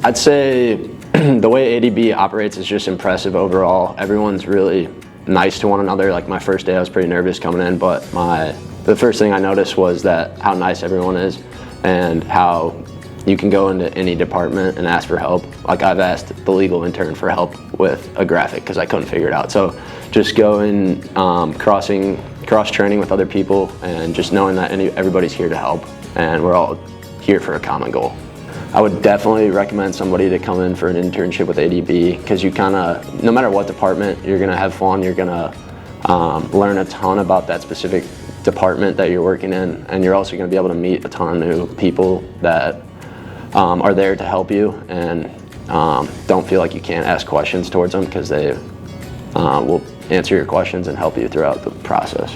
I'd say the way ADB operates is just impressive overall. Everyone's really nice to one another. Like my first day I was pretty nervous coming in, but the first thing I noticed was that how nice everyone is and how you can go into any department and ask for help. Like I've asked the legal intern for help with a graphic because I couldn't figure it out. So just going, cross-training with other people and just knowing that everybody's here to help and we're all here for a common goal. I would definitely recommend somebody to come in for an internship with ADB because you no matter what department, you're gonna have fun, you're gonna learn a ton about that specific department that you're working in, and you're also gonna be able to meet a ton of new people that are there to help you and don't feel like you can't ask questions towards them because they will answer your questions and help you throughout the process.